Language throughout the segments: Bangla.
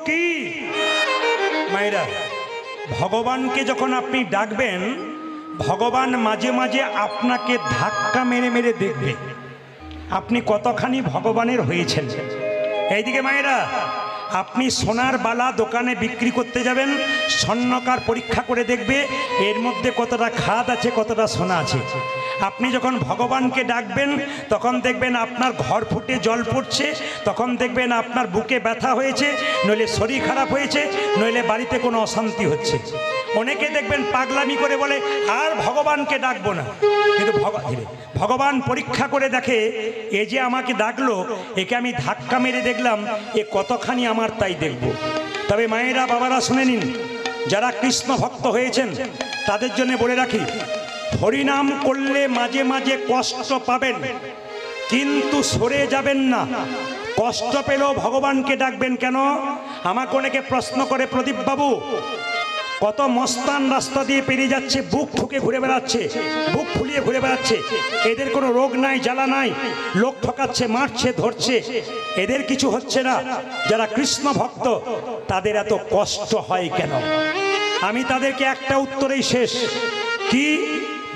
কি মায়েরা, ভগবানকে যখন আপনি ডাকবেন, ভগবান মাঝে মাঝে আপনাকে ধাক্কা মেরে মেরে দেখবে আপনি কতখানি ভগবানের হয়েছেন। এইদিকে মায়েরা, আপনি সোনার বালা দোকানে বিক্রি করতে যাবেন, স্বর্ণকার পরীক্ষা করে দেখবে এর মধ্যে কতটা খাদ আছে, কতটা সোনা আছে। আপনি যখন ভগবানকে ডাকবেন তখন দেখবেন আপনার ঘর ফুটে জল পড়ছে, তখন দেখবেন আপনার বুকে ব্যথা হয়েছে, নইলে শরীর খারাপ হয়েছে, নইলে বাড়িতে কোনো অশান্তি হচ্ছে। অনেকে দেখবেন পাগলামি করে বলে আর ভগবানকে ডাকবো না, কিন্তু ভগবান পরীক্ষা করে দেখে এ যে আমাকে ডাকলো, একে আমি ধাক্কা মেরে দেখলাম এ কতখানি আমার, তাই দেখব। তবে মায়েরা বাবারা শুনে নিন, যারা কৃষ্ণ ভক্ত হয়েছেন তাদের জন্য বলে রাখি, হরিনাম করলে মাঝে মাঝে কষ্ট পাবেন, কিন্তু সরে যাবেন না। কষ্ট পেলেও ভগবানকে ডাকবেন। কেন? আমাকে অনেকে প্রশ্ন করে, প্রদীপ বাবু কত মস্তান রাস্তা দিয়ে পেরিয়ে যাচ্ছে, বুক ঠুকে ঘুরে বেড়াচ্ছে, বুক ফুলিয়ে ঘুরে বেড়াচ্ছে, এদের কোনো রোগ নাই, জ্বালা নাই, লোক ঠকাচ্ছে, মারছে, ধরছে, এদের কিছু হচ্ছে না। যারা কৃষ্ণ ভক্ত তাদের এত কষ্ট হয় কেন? আমি তাদেরকে একটা উত্তরেই শেষ। কি?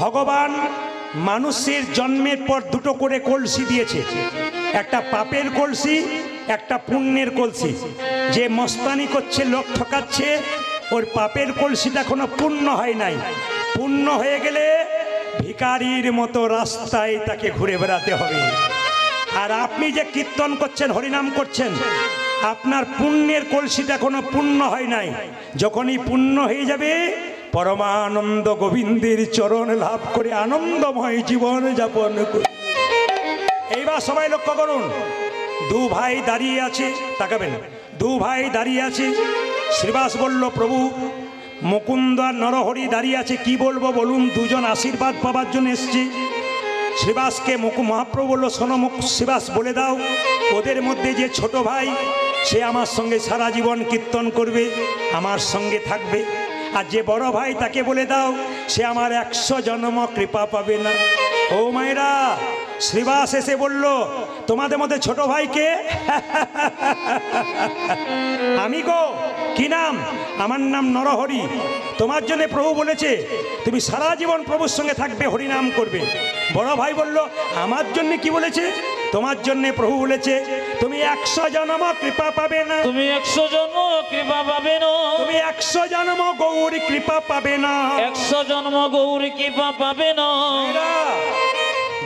ভগবান মানুষের জন্মের পর দুটো করে কলসি দিয়েছে, একটা পাপের কলসি, একটা পুণ্যের কলসি। যে মস্তানি করছে, লোক ঠকাচ্ছে, ওর পাপের কলসিটা এখনো পূর্ণ হয় নাই। পূর্ণ হয়ে গেলে ভিখারির মতো রাস্তায় তাকে ঘুরে বেড়াতে হবে। আর আপনি যে কীর্তন করছেন, হরিনাম করছেন, আপনার পুণ্যের কলসিটা এখনো পূর্ণ হয় নাই। যখনই পূর্ণ হয়ে যাবে, পরমানন্দ গোবিন্দের চরণ লাভ করে আনন্দময় জীবন যাপন করুন। এইবার সবাই লক্ষ্য করুন, দু ভাই দাঁড়িয়ে আছে, তাকাবেন, দু ভাই দাঁড়িয়ে আছে। শ্রীবাস বলল, প্রভু মুকুন্দ আর নরহরি দাঁড়িয়ে আছে, কি বলবো বলুন, দুজন আশীর্বাদ পাবার জন্য এসছে। শ্রীবাসকে মহাপ্রভু বলল, শোনো শ্রীবাস, বলে দাও ওদের মধ্যে যে ছোট ভাই, সে আমার সঙ্গে সারা জীবন কীর্তন করবে, আমার সঙ্গে থাকবে। আর যে বড় ভাই, তাকে বলে দাও সে আমার 100 জন্ম কৃপা পাবে না। ও মায়েরা, শ্রীবাস এসে বলল, তোমাদের মধ্যে ছোট ভাইকে? আমি গো। কি নাম? আমার নাম নরহরি। তোমার জন্য প্রভু বলেছে তুমি সারা জীবন প্রভুর সঙ্গে থাকবে, হরিনাম করবে। বড় ভাই বলল, আমার জন্য কি বলেছে? তোমার জন্য প্রভু বলেছে তুমি 100 জন্ম কৃপা পাবে না, তুমি 100 জন্ম কৃপা পাবে না, তুমি 100 জন্ম গৌর কৃপা পাবে না, 100 জন্ম গৌর কৃপা পাবে না।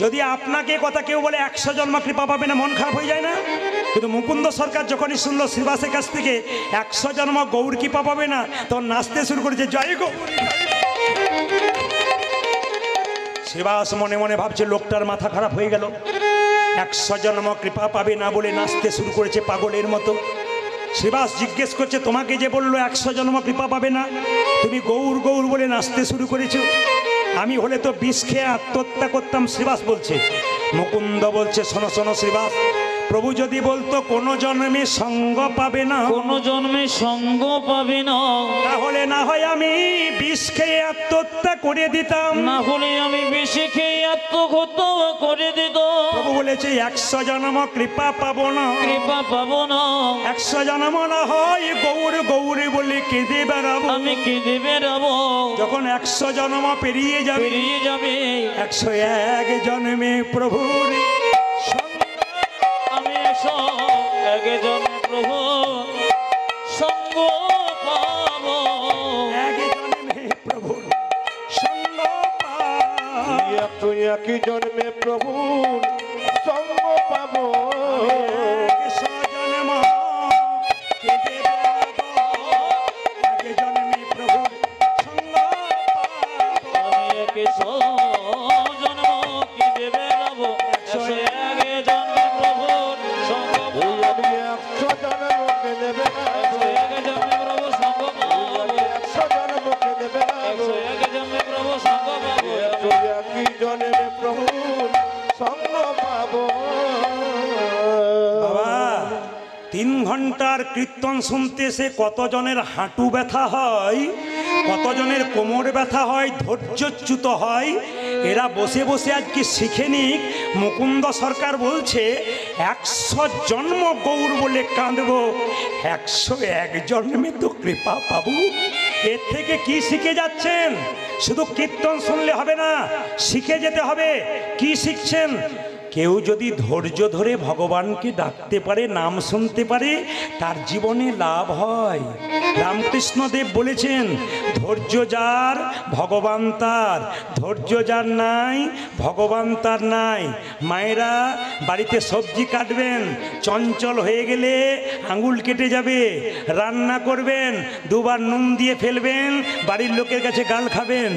যদি আপনাকে কথা কেউ বলে 100 জন্ম কৃপা পাবে না, মন খারাপ হয়ে যায় না? কিন্তু মুকুন্দ সরকার যখনই শুনলো শ্রীবাসের কাছ থেকে 100 জন্ম গৌর কৃপা পাবে না, তখন নাচতে শুরু করেছে, জয় গৌর। শ্রীবাস মনে মনে ভাবছে লোকটার মাথা খারাপ হয়ে গেল, 100 জন্ম কৃপা পাবে না বলে নাচতে শুরু করেছে পাগলের মতো। শ্রীবাস জিজ্ঞেস করছে, তোমাকে যে বললো 100 জন্ম কৃপা পাবে না, তুমি গৌর গৌর বলে নাচতে শুরু করেছো, আমি হলে তো বিষ খেয়ে আত্মহত্যা করতাম। শ্রীবাস বলছে, মুকুন্দ বলছে, শোনো শোনো শ্রীবাস, প্রভু যদি বলতো কোনো জন্মে সঙ্গ পাবে না, কোনো জন্মে সঙ্গ পাবে না, তাহলে না হয় আমি বিষ খেয়ে আত্মহত্যা করে দিতাম, না হলে আমি বিষ খেয়ে আত্মহত্যা করে দিতাম। প্রভু বলেছে 100 জন্ম কৃপা পাবো না, কৃপা পাবো না, 100 জন্ম না হয় গৌর গৌর বলে কেঁদে বেড়াবো, আমি কেঁদে বেড়াবো। যখন 100 জন্ম পেরিয়ে যাবে, 101 জন্মে প্রভুর আমি 101 জন্মে প্রভু সঙ্গ পাবো, 1 জন্মে প্রভুর সঙ্গ পাবো, তুই 1 জন্মে প্রভুর সঙ্গ পাবো, 100 জন্ম কেঁদে বেড়াবো, 1 জন্মে প্রভুর সঙ্গ পাবো, আমি 100 জন্ম কেঁদে বেড়াবো, 101 জন্মে প্রভুর সঙ্গ পাবো, আমি 100 জন্মকে দেবে, 101 জন্মে প্রভু সঙ্গ পাবো, 100 জন্মকে দেবে, 101 জন্মে প্রভু সঙ্গ পাবো, তুই 1 জন্মে প্রভুর সঙ্গ পাবো। বাবা 3 ঘন্টার কীর্তন শুনতে সে কতজনের হাঁটু ব্যথা হয় কতজনের কোমর ব্যথা হয়, ধৈর্যচ্যুত হয়, এরা বসে বসে আজকে শিখে নিক। মুকুন্দ সরকার বলছে 100 জন্ম গৌর বলে কাঁদব, 101 জন্মে তো কৃপা পাবো। এর থেকে কি শিখে যাচ্ছেন? শুধু কীর্তন শুনলে হবে না, শিখে যেতে হবে। কি শিখছেন? কেউ যদি ধৈর্য ধরে ভগবানকে ডাকতে পারে, নাম শুনতে পারে, তার জীবনে লাভ হয়। রামকৃষ্ণদেব বলেছেন, ধৈর্য যার ভগবান তার, ধৈর্য যার নাই ভগবান তার নাই। মায়েরা বাড়িতে সবজি কাটবেন, চঞ্চল হয়ে গেলে আঙুল কেটে যাবে। রান্না করবেন, দুবার নুন দিয়ে ফেলবেন, বাড়ির লোকের কাছে গাল খাবেন।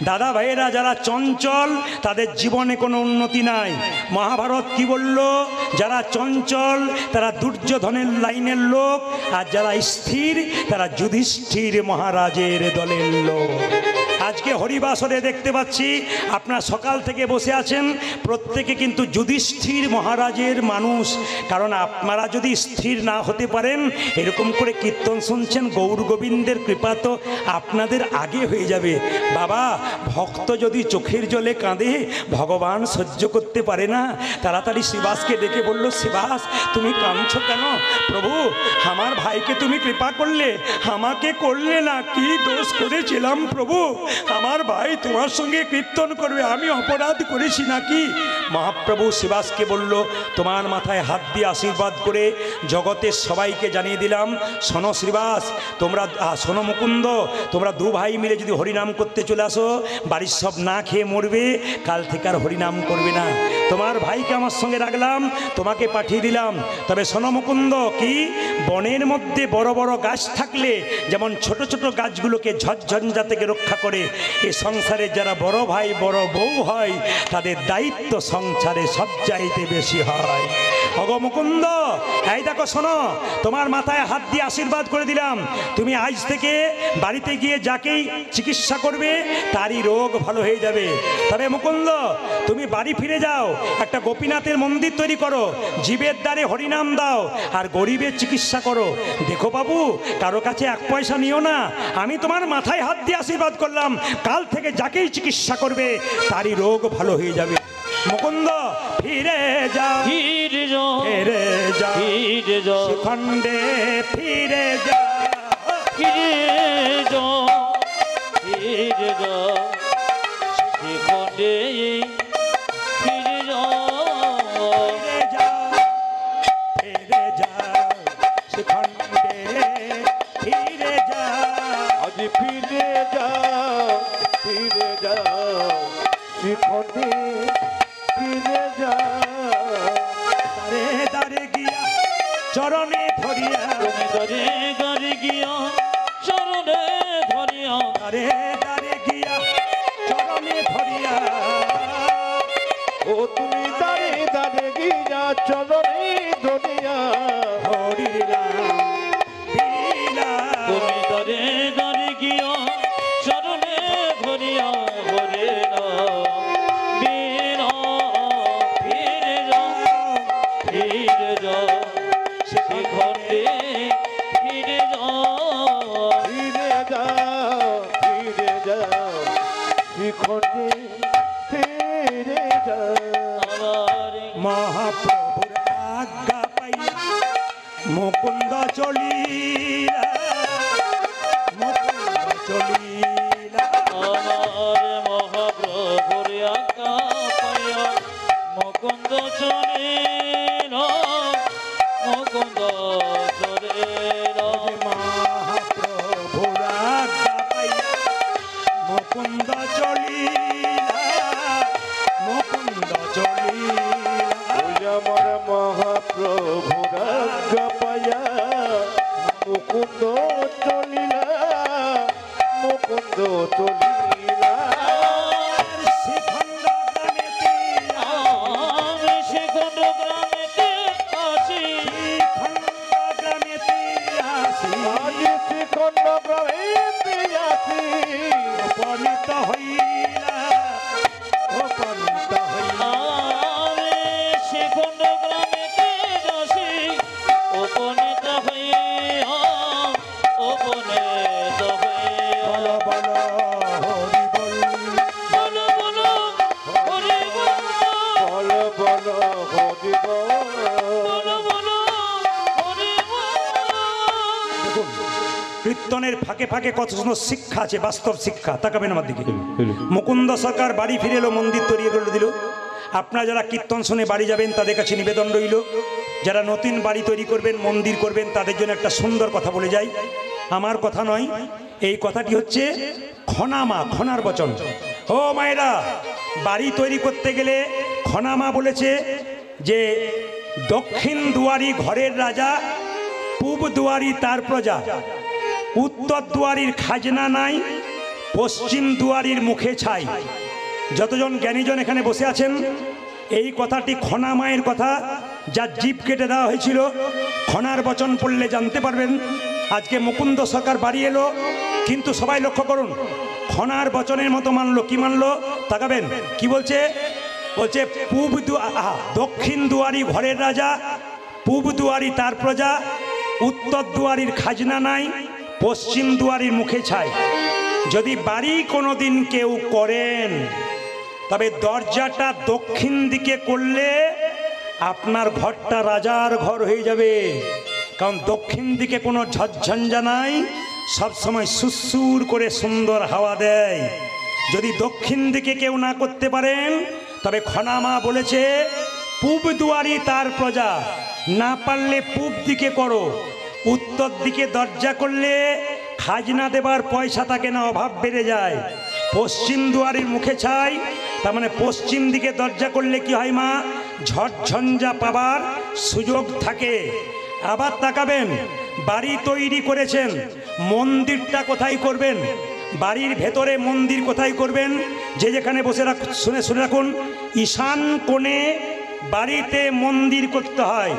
দাদা ভাইয়েরা যারা চঞ্চল, তাদের জীবনে কোনো উন্নতি নাই। মহাভারত কি বলল? যারা চঞ্চল তারা দুর্যোধনের লাইনের লোক, আর যারা স্থির তারা যুধিষ্ঠির মহারাজের দলের লোক। আজকে হরিবাসরে দেখতে পাচ্ছি আপনারা সকাল থেকে বসে আছেন, প্রত্যেকে কিন্তু যুধিষ্ঠির মহারাজের মানুষ। কারণ আপনারা যদি স্থির না হতে পারেন, এরকম করে কীর্তন শুনছেন, গৌর গোবিন্দের কৃপা তো আপনাদের আগে হয়ে যাবে। বাবা, ভক্ত যদি চোখের জলে কাঁদে, ভগবান সহ্য করতে পারে না। তাড়াতাড়ি শিবাসকে ডেকে বলল, শিবাস তুমি কাঁদছো কেন? প্রভু, আমার ভাইকে তুমি কৃপা করলে, আমাকে করলে না। কি দোষ করেছিলাম প্রভু? আমার ভাই তোমার সঙ্গে কীর্তন করবে, আমি অপরাধ করেছি নাকি? মহাপ্রভু শিবাসকে বলল, তোমার মাথায় হাত দিয়ে আশীর্বাদ করে জগতের সবাইকে জানিয়ে দিলাম, শোনো শ্রীবাস, তোমরা শোনো মুকুন্দ, তোমরা দু ভাই মিলে যদি হরিনাম করতে চলে আসো, বাড়ির সব না খেয়ে মরবে, কাল থেকে আর হরিনাম করবে না। তোমার ভাইকে আমার সঙ্গে রাখলাম, তোমাকে পাঠিয়ে দিলাম। তবে শোনো মুকুন্দ, কি বনের মধ্যে বড় বড় গাছ থাকলে যেমন ছোট ছোট গাছগুলোকে ঝড়ঝঞ্ঝা থেকে রক্ষা করে, এ সংসারে যারা বড় ভাই বড় বউ হয়, তাদের দায়িত্ব সংসারে সবচাইতে বেশি হয়। অগো মুকুন্দ, এই দেখো শোনো, তোমার মাথায় হাত দিয়ে আশীর্বাদ করে দিলাম, তুমি আজ থেকে বাড়িতে গিয়ে যাকেই চিকিৎসা করবে তারই রোগ ভালো হয়ে যাবে। তবে মুকুন্দ, তুমি বাড়ি ফিরে যাও, একটা গোপীনাথের মন্দির তৈরি করো, জীবের দ্বারে হরিনাম দাও, আর গরিবের চিকিৎসা করো। দেখো বাবু, কারো কাছে 1 পয়সা নিও না, আমি তোমার মাথায় হাত দিয়ে আশীর্বাদ করলাম, কাল থেকে যাকেই চিকিৎসা করবে তারই রোগ ভালো হয়ে যাবে। মুকুন্দ, ফিরে যাও, ফিরে যাও, ফিরে যাও, ফিরে যাও, খণ্ডে ফিরে যাও, ফিরে যাও, ফিরে যাও, শিখণ্ডে ফিরে যাও, ফিরে যাও, ফিরে যাও, শিখণ্ডে ফিরে যাও। আজ ফিরে যাও, ফিরে যাও, শিখণ্ডে ফিরে যাও। দারে দারে গিয়া চরণে ধরিয়া, তুমি দরে দরে গিয়া চরণে ধরিয়া, দারে দারে গিয়া চরণে ধরিয়া, ও তুমি দাঁড়ে দাঁড়ে গিয়া চরণে ধরিয়া, হরির নাম লীলা। তুমি দরে দরে গিয়া চরণে ধরিয়া, হরে বীণা ফিরে যাও, ফিরে যাও, শিখণ্ডে ফিরে যাও, ফিরে যাও, ফিরে যাও, শিখণ্ডে ফিরে যাও। আমার মহাপ্রভুর আজ্ঞা পাই মুকুন্দ চলিলা, মুকুন্দ চলিলা। আমার মহাপ্রভুর আজ্ঞা পাইয়া মুকুন্দ চলিল, মুকুন্দ চলিল, মহাপ্রভুর আজ্ঞা পাই মুকুন্দ চলিলা, মুকুন্দ চলিলা। ওই আমার মহাপ্রভুর আজ্ঞা পাইয়া মুকুন্দ চলিলা, মুকুন্দ চলিলা। শিখণ্ড গ্রামেতে আমি শিখণ্ড গ্রামেতে আসি, শিখণ্ড গ্রামেতে আসি, আজ শিখণ্ড গ্রামেতে আসি, উপনীত হইলা, উপনীত হইলা। আমি শিখণ্ড গ্রামেতে আসি, উপনীত হইয়া, উপনীত হইয়া। বলো বলো কীর্তনের ফাঁকে ফাঁকে কত সুন্দর শিক্ষা আছে, বাস্তব শিক্ষা। তাকাবেন আমার দিকে। মুকুন্দ সরকার বাড়ি ফিরে এলো, মন্দির তৈরি করে দিল। আপনারা যারা কীর্তন শুনে বাড়ি যাবেন তাদের কাছে নিবেদন রইল, যারা নতুন বাড়ি তৈরি করবেন, মন্দির করবেন, তাদের জন্য একটা সুন্দর কথা বলে যাই। আমার কথা নয়, এই কথাটি হচ্ছে খনামা, খনার বচন। ও মায়েরা, বাড়ি তৈরি করতে গেলে খনামা বলেছে যে দক্ষিণ দুয়ারি ঘরের রাজা, পূব দুয়ারি তার প্রজা, উত্তর দুয়ারির খাজনা নাই, পশ্চিম দুয়ারির মুখে ছাই। যতজন জ্ঞানীজন এখানে বসে আছেন, এই কথাটি খনা মায়ের কথা, যার জিভ কেটে দেওয়া হয়েছিল। খনার বচন পড়লে জানতে পারবেন। আজকে মুকুন্দ সরকার বাড়ি এলো, কিন্তু সবাই লক্ষ্য করুন, খনার বচনের মতো মানলো। কি মানলো? তাকাবেন কি বলছে। বলছে দক্ষিণ দুয়ারি ঘরের রাজা, পূব দুয়ারি তার প্রজা, উত্তর দুয়ারির খাজনা নাই, পশ্চিম দুয়ারির মুখে ছাই। যদি বাড়ি কোনোদিন কেউ করেন, তবে দরজাটা দক্ষিণ দিকে করলে আপনার ঘরটা রাজার ঘর হয়ে যাবে। কারণ দক্ষিণ দিকে কোনো ঝঞ্ঝা নাই, সবসময় সুসুর করে সুন্দর হাওয়া দেয়। যদি দক্ষিণ দিকে কেউ না করতে পারেন, তবে খনামা বলেছে পূব দুয়ারি তার প্রজা, না পারলে পূব দিকে করো। উত্তর দিকে দরজা করলে খাজনা দেবার পয়সা থাকে না, অভাব বেড়ে যায়। পশ্চিম দুয়ারির মুখে ছাই, তার মানে পশ্চিম দিকে দরজা করলে কি হয় মা? ঝড়ঝঞ্ঝা পাবার সুযোগ থাকে। আবার তাকাবেন, বাড়ি তৈরি করেছেন, মন্দিরটা কোথায় করবেন? বাড়ির ভেতরে মন্দির কোথায় করবেন? যে যেখানে বসে শুনে রাখুন, ঈশান কোণে বাড়িতে মন্দির করতে হয়।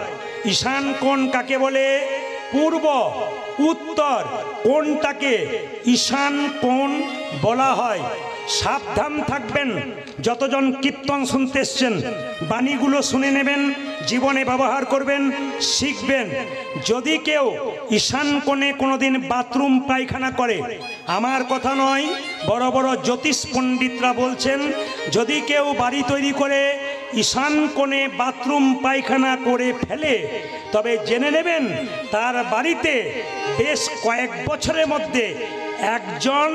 ঈশান কোণ কাকে বলে? পূর্ব, উত্তর কোণটাকে ঈশান কোণ বলা হয়। সাবধান থাকবেন, যতজন কীর্তন শুনতে এসছেন, বাণীগুলো শুনে নেবেন, জীবনে ব্যবহার করবেন, শিখবেন। যদি কেউ ঈশান কোণে কোনোদিন বাথরুম পায়খানা করে, আমার কথা নয়, বড় বড় জ্যোতিষ পণ্ডিতরা বলছেন, যদি কেউ বাড়ি তৈরি করে ঈশান কোণে বাথরুম পায়খানা করে ফেলে, তবে জেনে নেবেন তার বাড়িতে বেশ কয়েক বছরের মধ্যে একজন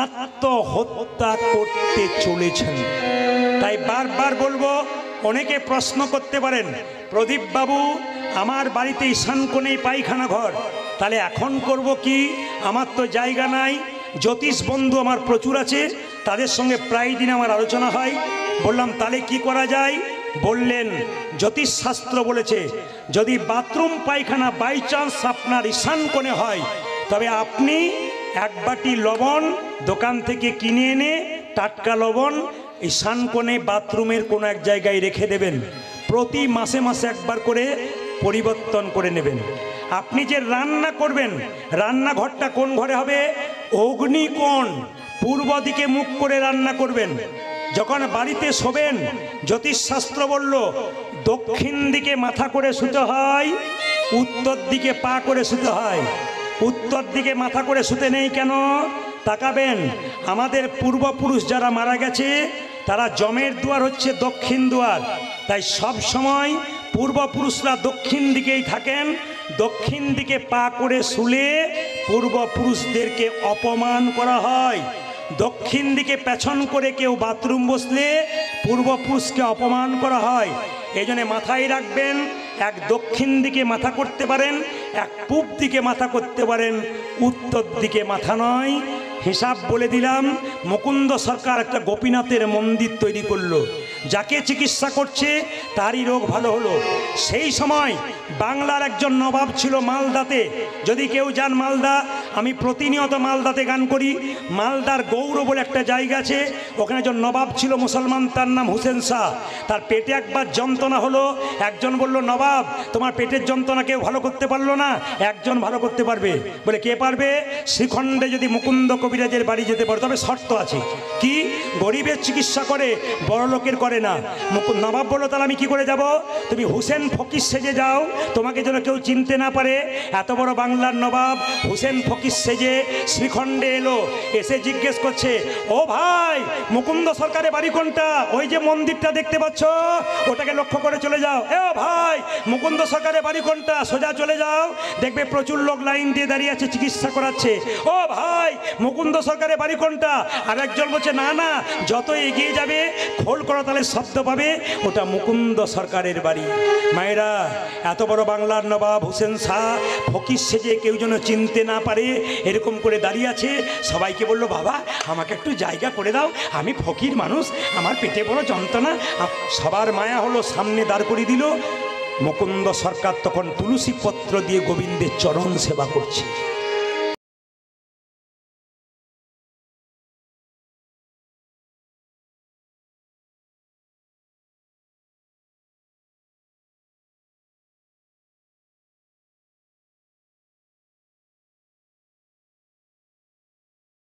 আত্মহত্যা করতে চলেছেন। তাই বারবার বলবো, অনেকে প্রশ্ন করতে পারেন, প্রদীপ বাবু আমার বাড়িতে ঈশান কোণেই পায়খানা ঘর, তাহলে এখন করব কি? আমার তো জায়গা নাই। জ্যোতিষ বন্ধু আমার প্রচুর আছে, তাদের সঙ্গে প্রায় দিন আমার আলোচনা হয়। বললাম তাহলে কি করা যায়? বললেন জ্যোতিষশাস্ত্র বলেছে, যদি বাথরুম পায়খানা বাই চান্স আপনার ঈশান কোণে হয়, তবে আপনি এক বাটি লবণ দোকান থেকে কিনে এনে, টাটকা লবণ, ঈশান কোণে বাথরুমের কোনো এক জায়গায় রেখে দেবেন। প্রতি মাসে মাসে একবার করে পরিবর্তন করে নেবেন। আপনি যে রান্না করবেন, রান্নাঘরটা কোন ঘরে হবে? অগ্নিকোণ, পূর্ব দিকে মুখ করে রান্না করবেন। যখন বাড়িতে শোবেন, জ্যোতিষশাস্ত্র বলল দক্ষিণ দিকে মাথা করে শুতে হয়, উত্তর দিকে পা করে শুতে হয়। উত্তর দিকে মাথা করে শুতে নেই কেন? তাকাবেন, আমাদের পূর্বপুরুষ যারা মারা গেছে, তারা জমের দুয়ার হচ্ছে দক্ষিণ দুয়ার। তাই সব সময় পূর্বপুরুষরা দক্ষিণ দিকেই থাকেন। দক্ষিণ দিকে পা করে শুলে পূর্বপুরুষদেরকে অপমান করা হয়। দক্ষিণ দিকে পেছন করে কেউ বাথরুম বসলে পূর্বপুরুষকে অপমান করা হয়। এই জন্য মাথায় রাখবেন, এক দক্ষিণ দিকে মাথা করতে পারেন, এক পূব দিকে মাথা করতে পারেন, উত্তর দিকে মাথা নয়। হিসাব বলে দিলাম, মুকুন্দ সরকার একটা গোপীনাথের মন্দির তৈরি করলো। যাকে চিকিৎসা করছে তারই রোগ ভালো হলো। সেই সময় বাংলার একজন নবাব ছিল মালদাতে। যদি কেউ যান মালদা, আমি প্রতিনিয়ত মালদাতে গান করি। মালদার গৌর বলে একটা জায়গা আছে, ওখানে একজন নবাব ছিল মুসলমান, তার নাম হুসেন শাহ। তার পেটে একবার যন্ত্রণা হলো, একজন বলল, নবাব তোমার পেটের যন্ত্রণা কেউ ভালো করতে পারলো না, একজন ভালো করতে পারবে। বলে কে পারবে? শ্রীখণ্ডে যদি মুকুন্দ কবিরাজের বাড়ি যেতে পারো, তবে শর্ত আছে। কি? গরিবের চিকিৎসা করে, বড় লোকের করে করে না। নবাব বললো তাহলে আমি কি করে যাব? তুমি হুসেন ফকির সেজে যাও, তোমাকে যেন কেউ চিনতে না পারে। এত বড় বাংলার নবাব হুসেন ফকির সেজে শ্রীখণ্ডে এলো, এসে জিজ্ঞেস করছে, ও ভাই মুকুন্দ সরকারের বাড়ি কোনটা? ওই যে মন্দিরটা দেখতে পাচ্ছ, ওটাকে লক্ষ্য করে চলে যাও। এ ও ভাই মুকুন্দ সরকারের বাড়ি কোনটা? সোজা চলে যাও, দেখবে প্রচুর লোক লাইন দিয়ে দাঁড়িয়ে আছে, চিকিৎসা করাচ্ছে। ও ভাই মুকুন্দ সরকারের বাড়ি কোনটা? আর একজন বলছে, না না, যত এগিয়ে যাবে খোল করতালের শব্দ পাবে, ওটা মুকুন্দ সরকারের বাড়ি। মায়েরা, এত বড় বাংলার নবাব হুসেন শাহ ফকির সেজে কেউ যেন চিনতে না পারে এরকম করে দাঁড়িয়ে আছে। সবাইকে বলল, বাবা আমাকে একটু জায়গা করে দাও, আমি ফকির মানুষ, আমার পেটে বড় যন্ত্রণা। সবার মায়া হলো, সামনে দাঁড় করে দিল। মুকুন্দ সরকার তখন তুলসী পত্র দিয়ে গোবিন্দের চরণ সেবা করছে।